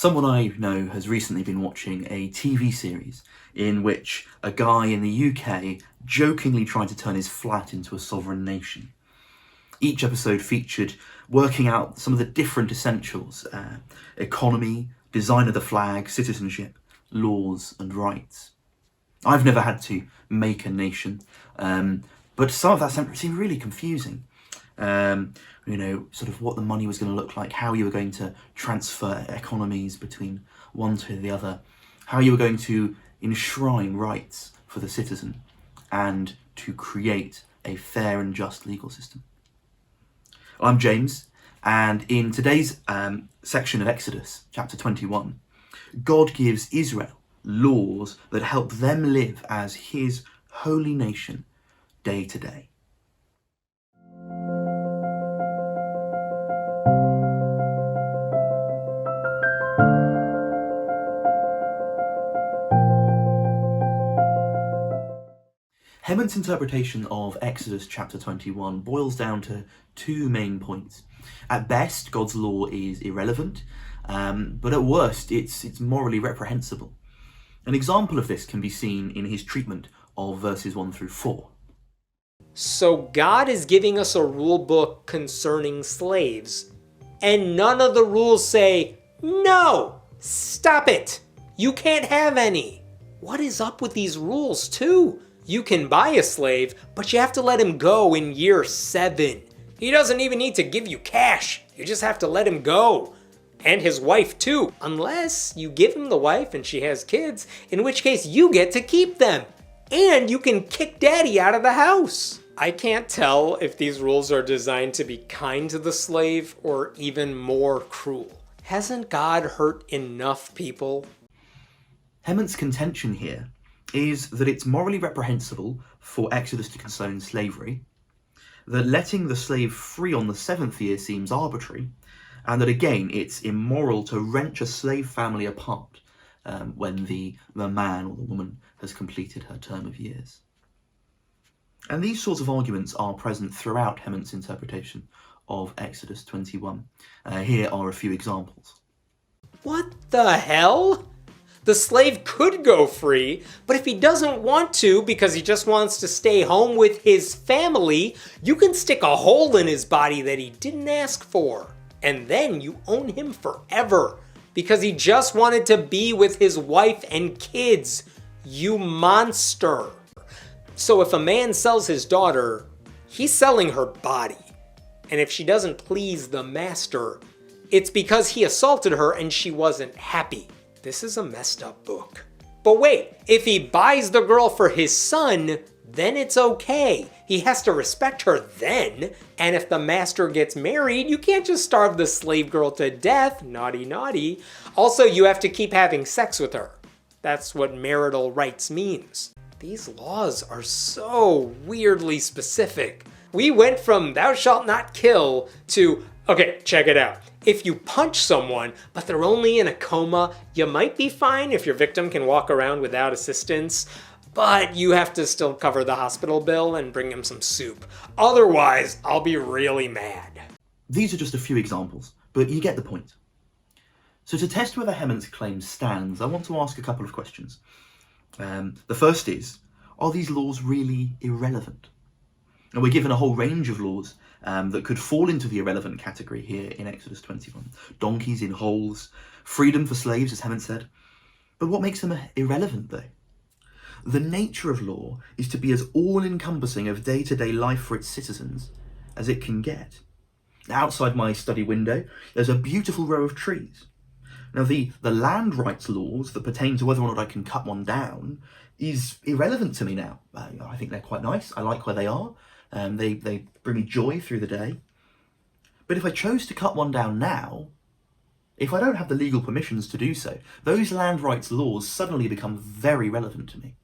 Someone I know has recently been watching a TV series in which a guy in the UK jokingly tried to turn his flat into a sovereign nation. Each episode featured working out some of the different essentials: economy, design of the flag, citizenship, laws and rights. I've never had to make a nation, but some of that seemed really confusing. Sort of what the money was going to look like, how you were going to transfer economies between one to the other, how you were going to enshrine rights for the citizen, and to create a fair and just legal system. I'm James, and in today's section of Exodus, chapter 21, God gives Israel laws that help them live as his holy nation day to day. Hemon's interpretation of Exodus chapter 21 boils down to two main points. At best, God's law is irrelevant, but at worst, it's morally reprehensible. An example of this can be seen in his treatment of verses 1 through 4. So God is giving us a rule book concerning slaves, and none of the rules say, "No, stop it, you can't have any." What is up with these rules, too? You can buy a slave, but you have to let him go in year 7. He doesn't even need to give you cash. You just have to let him go. And his wife too, unless you give him the wife and she has kids, in which case you get to keep them. And you can kick daddy out of the house. I can't tell if these rules are designed to be kind to the slave or even more cruel. Hasn't God hurt enough people? Hemon's contention here is that it's morally reprehensible for Exodus to condone slavery, that letting the slave free on the 7th year seems arbitrary, and that again it's immoral to wrench a slave family apart when the man or the woman has completed her term of years. And these sorts of arguments are present throughout Hemon's interpretation of Exodus 21. Here are a few examples. What the hell? The slave could go free, but if he doesn't want to because he just wants to stay home with his family, you can stick a hole in his body that he didn't ask for. And then you own him forever because he just wanted to be with his wife and kids. You monster. So if a man sells his daughter, he's selling her body. And if she doesn't please the master, it's because he assaulted her and she wasn't happy. This is a messed up book. But wait, if he buys the girl for his son, then it's okay. He has to respect her then. And if the master gets married, you can't just starve the slave girl to death. Naughty, naughty. Also, you have to keep having sex with her. That's what marital rights means. These laws are so weirdly specific. We went from thou shalt not kill to, okay, check it out. If you punch someone, but they're only in a coma, you might be fine if your victim can walk around without assistance, but you have to still cover the hospital bill and bring him some soup. Otherwise, I'll be really mad. These are just a few examples, but you get the point. So to test whether Hemon's claim stands, I want to ask a couple of questions. The first is, are these laws really irrelevant? And we're given a whole range of laws that could fall into the irrelevant category here in Exodus 21. Donkeys in holes, freedom for slaves, as Hemon said. But what makes them irrelevant, though? The nature of law is to be as all-encompassing of day-to-day life for its citizens as it can get. Outside my study window, there's a beautiful row of trees. Now, the land rights laws that pertain to whether or not I can cut one down is irrelevant to me now. I think they're quite nice. I like where they are. They bring me joy through the day. But if I chose to cut one down now, if I don't have the legal permissions to do so, those land rights laws suddenly become very relevant to me.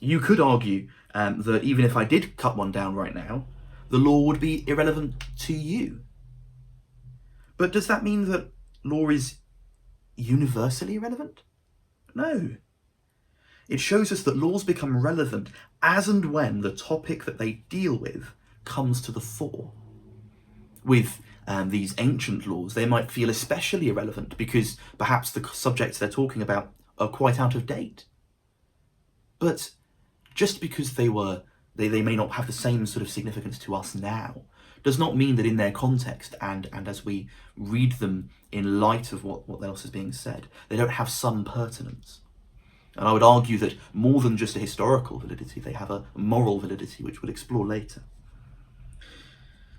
You could argue that even if I did cut one down right now, the law would be irrelevant to you. But does that mean that law is universally irrelevant? No. It shows us that laws become relevant as and when the topic that they deal with comes to the fore. With these ancient laws, they might feel especially irrelevant because perhaps the subjects they're talking about are quite out of date. But just because they may not have the same sort of significance to us now, does not mean that in their context and as we read them in light of what else is being said, they don't have some pertinence. And I would argue that more than just a historical validity, they have a moral validity, which we'll explore later.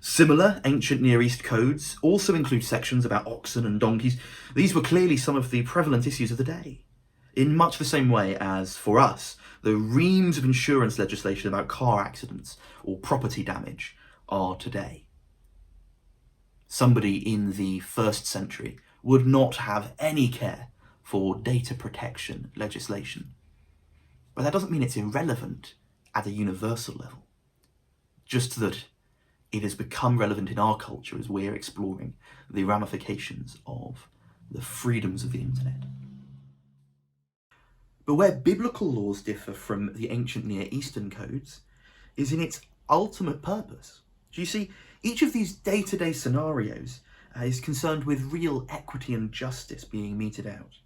Similar ancient Near East codes also include sections about oxen and donkeys. These were clearly some of the prevalent issues of the day, in much the same way as, for us, the reams of insurance legislation about car accidents or property damage are today. Somebody in the 1st century would not have any care for data protection legislation. But that doesn't mean it's irrelevant at a universal level. Just that it has become relevant in our culture as we're exploring the ramifications of the freedoms of the internet. But where biblical laws differ from the ancient Near Eastern codes is in its ultimate purpose. Do you see, each of these day-to-day scenarios is concerned with real equity and justice being meted out.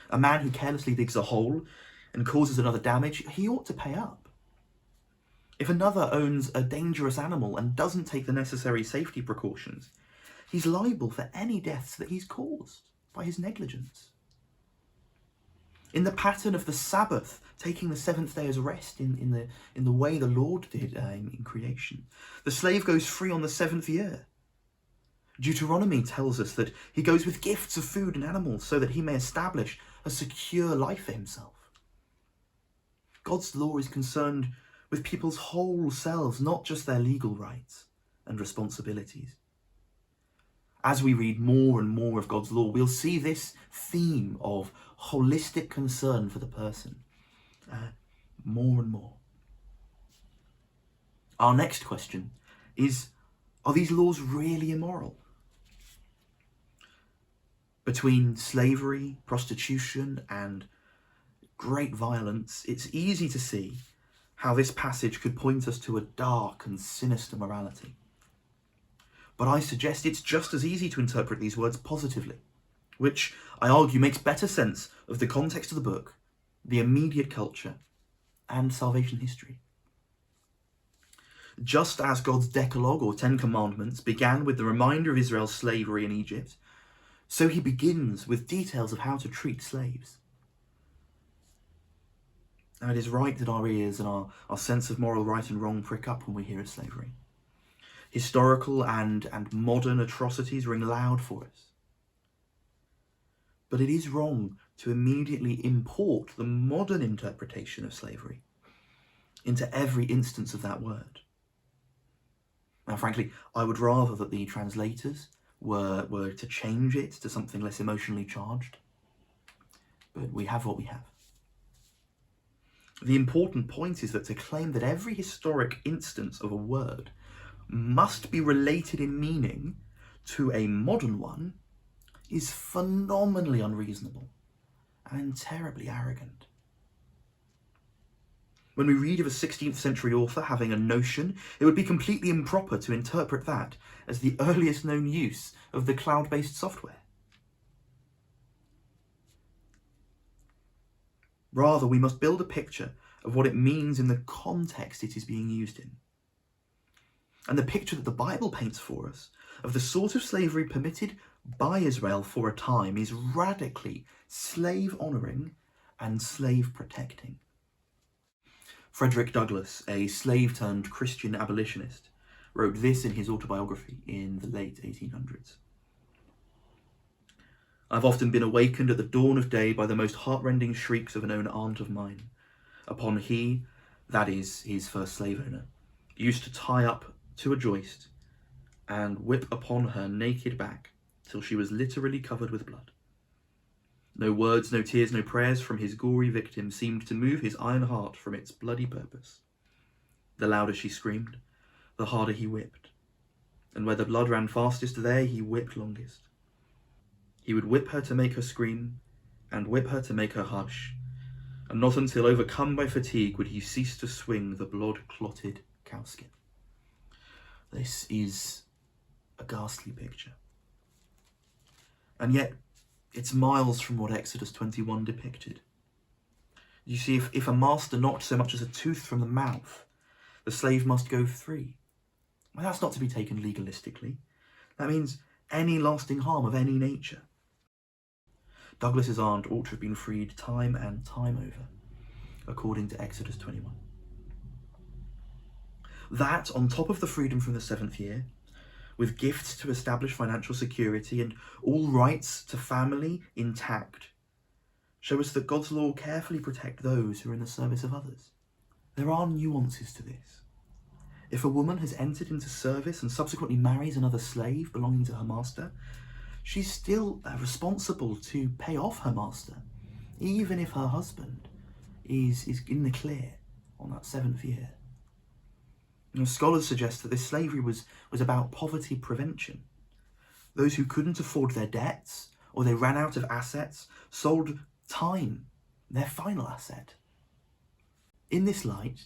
A man who carelessly digs a hole and causes another damage, he ought to pay up. If another owns a dangerous animal and doesn't take the necessary safety precautions, he's liable for any deaths that he's caused by his negligence. In the pattern of the Sabbath, taking the 7th day as rest in the way the Lord did in creation, the slave goes free on the 7th year. Deuteronomy tells us that he goes with gifts of food and animals so that he may establish a secure life for himself. God's law is concerned with people's whole selves, not just their legal rights and responsibilities. As we read more and more of God's law, we'll see this theme of holistic concern for the person more and more. Our next question is, are these laws really immoral? Between slavery, prostitution, and great violence, it's easy to see how this passage could point us to a dark and sinister morality. But I suggest it's just as easy to interpret these words positively, which I argue makes better sense of the context of the book, the immediate culture, and salvation history. Just as God's Decalogue or 10 Commandments began with the reminder of Israel's slavery in Egypt, so he begins with details of how to treat slaves. Now it is right that our ears and our sense of moral right and wrong prick up when we hear of slavery. Historical and modern atrocities ring loud for us. But it is wrong to immediately import the modern interpretation of slavery into every instance of that word. Now, frankly, I would rather that the translators were to change it to something less emotionally charged. But we have what we have. The important point is that to claim that every historic instance of a word must be related in meaning to a modern one is phenomenally unreasonable and terribly arrogant. When we read of a 16th century author having a notion, it would be completely improper to interpret that as the earliest known use of the cloud-based software. Rather, we must build a picture of what it means in the context it is being used in. And the picture that the Bible paints for us of the sort of slavery permitted by Israel for a time is radically slave-honouring and slave-protecting. Frederick Douglass, a slave-turned-Christian abolitionist, wrote this in his autobiography in the late 1800s. I've often been awakened at the dawn of day by the most heartrending shrieks of an own aunt of mine, upon he, that is, his first slave owner, used to tie up to a joist and whip upon her naked back till she was literally covered with blood. No words, no tears, no prayers from his gory victim seemed to move his iron heart from its bloody purpose. The louder she screamed, the harder he whipped, and where the blood ran fastest, there he whipped longest. He would whip her to make her scream, and whip her to make her hush, and not until overcome by fatigue would he cease to swing the blood-clotted cowskin. This is a ghastly picture. And yet, it's miles from what Exodus 21 depicted. You see, if a master knocked so much as a tooth from the mouth, the slave must go free. Well, that's not to be taken legalistically. That means any lasting harm of any nature. Douglas's aunt ought to have been freed time and time over, according to Exodus 21. That, on top of the freedom from the 7th year, with gifts to establish financial security and all rights to family intact, show us that God's law carefully protect those who are in the service of others. There are nuances to this. If a woman has entered into service and subsequently marries another slave belonging to her master, she's still responsible to pay off her master, even if her husband is in the clear on that 7th year. Scholars suggest that this slavery was about poverty prevention. Those who couldn't afford their debts, or they ran out of assets, sold time, their final asset. In this light,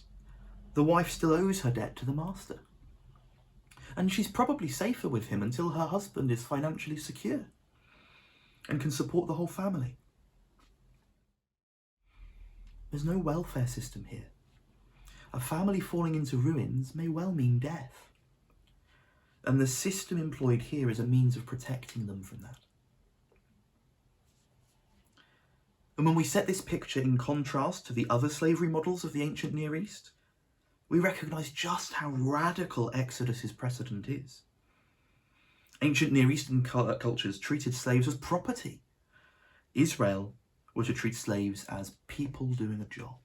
the wife still owes her debt to the master. And she's probably safer with him until her husband is financially secure and can support the whole family. There's no welfare system here. A family falling into ruins may well mean death. And the system employed here is a means of protecting them from that. And when we set this picture in contrast to the other slavery models of the ancient Near East, we recognise just how radical Exodus's precedent is. Ancient Near Eastern cultures treated slaves as property. Israel were to treat slaves as people doing a job.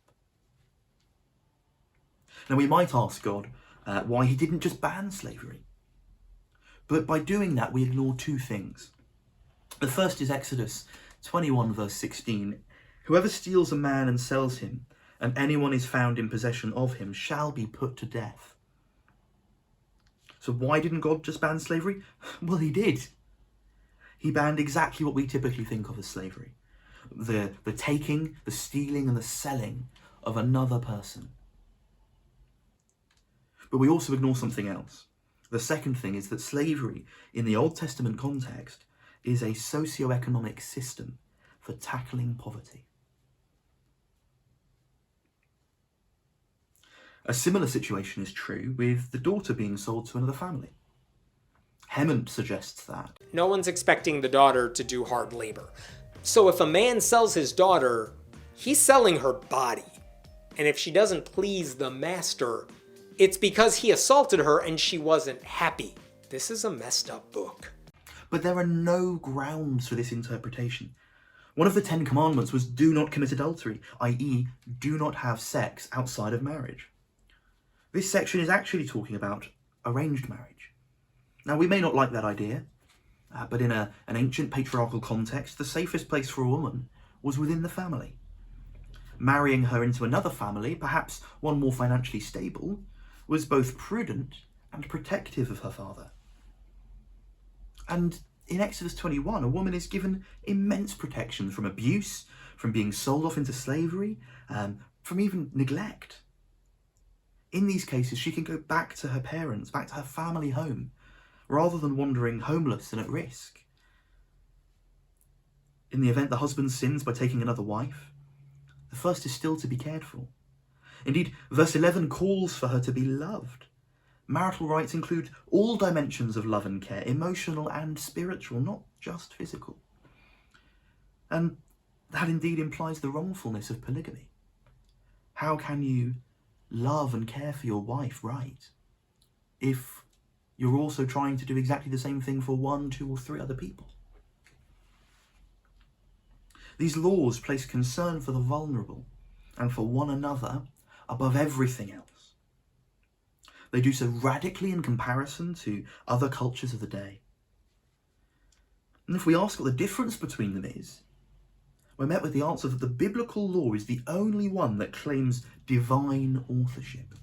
Now, we might ask God why he didn't just ban slavery. But by doing that, we ignore two things. The first is Exodus 21, verse 16. Whoever steals a man and sells him, and anyone is found in possession of him, shall be put to death. So why didn't God just ban slavery? Well, he did. He banned exactly what we typically think of as slavery. The taking, the stealing, and the selling of another person. But we also ignore something else. The second thing is that slavery, in the Old Testament context, is a socio-economic system for tackling poverty. A similar situation is true with the daughter being sold to another family. Hemant suggests that. No one's expecting the daughter to do hard labor. So if a man sells his daughter, he's selling her body. And if she doesn't please the master, it's because he assaulted her and she wasn't happy. This is a messed up book. But there are no grounds for this interpretation. One of the 10 commandments was do not commit adultery, i.e. do not have sex outside of marriage. This section is actually talking about arranged marriage. Now, we may not like that idea, but in an ancient patriarchal context, the safest place for a woman was within the family. Marrying her into another family, perhaps one more financially stable, was both prudent and protective of her father. And in Exodus 21, a woman is given immense protection from abuse, from being sold off into slavery, from even neglect. In these cases, she can go back to her parents, back to her family home, rather than wandering homeless and at risk. In the event the husband sins by taking another wife, the first is still to be cared for. Indeed, verse 11 calls for her to be loved. Marital rights include all dimensions of love and care, emotional and spiritual, not just physical. And that indeed implies the wrongfulness of polygamy. How can you love and care for your wife right if you're also trying to do exactly the same thing for 1, 2, or 3 other people? These laws place concern for the vulnerable and for one another above everything else. They do so radically in comparison to other cultures of the day. And if we ask what the difference between them is, we're met with the answer that the biblical law is the only one that claims divine authorship.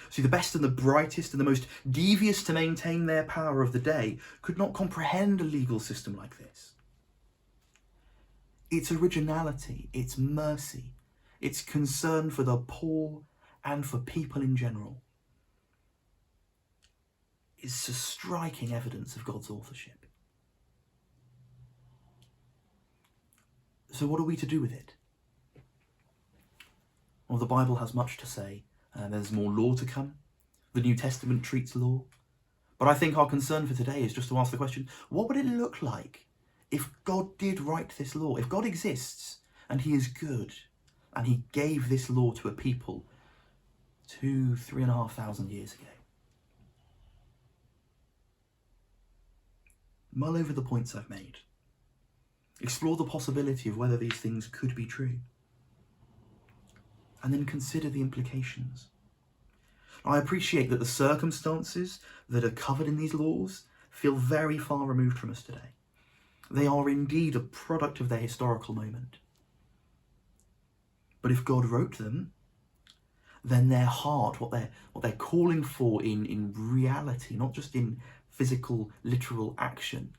See, the best and the brightest and the most devious to maintain their power of the day could not comprehend a legal system like this. Its originality, its mercy, its concern for the poor and for people in general. is striking evidence of God's authorship. So what are we to do with it? Well, the Bible has much to say. There's more law to come. The New Testament treats law. But I think our concern for today is just to ask the question, what would it look like if God did write this law? If God exists and he is good and he gave this law to a people 3,500 years ago? Mull over the points I've made. Explore the possibility of whether these things could be true. And then consider the implications. I appreciate that the circumstances that are covered in these laws feel very far removed from us today. They are indeed a product of their historical moment. But if God wrote them, then their heart, what they're calling for in reality, not just in physical, literal action,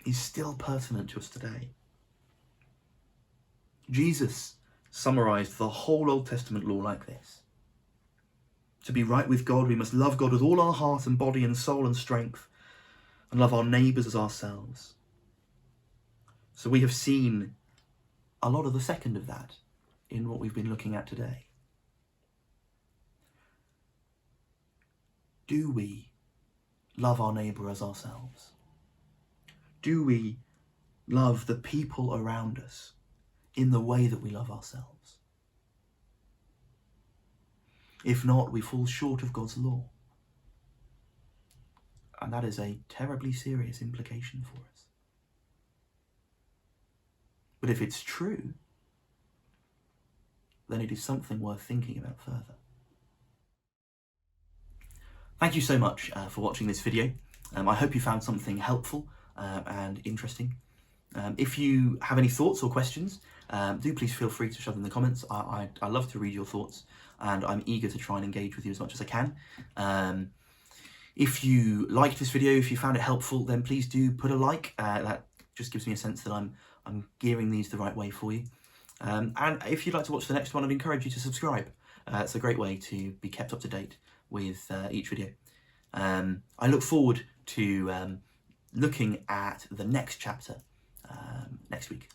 is still pertinent to us today. Jesus summarized the whole Old Testament law like this. To be right with God, we must love God with all our heart and body and soul and strength, and love our neighbours as ourselves. So we have seen a lot of the second of that in what we've been looking at today. Do we love our neighbour as ourselves? Do we love the people around us in the way that we love ourselves? If not, we fall short of God's law. And that is a terribly serious implication for us. But if it's true, then it is something worth thinking about further. Thank you so much for watching this video. I hope you found something helpful and interesting. If you have any thoughts or questions, do please feel free to shove them in the comments. I love to read your thoughts, and I'm eager to try and engage with you as much as I can. If you liked this video, if you found it helpful, then please do put a like. That just gives me a sense that I'm gearing these the right way for you. And if you'd like to watch the next one, I'd encourage you to subscribe. It's a great way to be kept up to date with each video. I look forward to looking at the next chapter next week.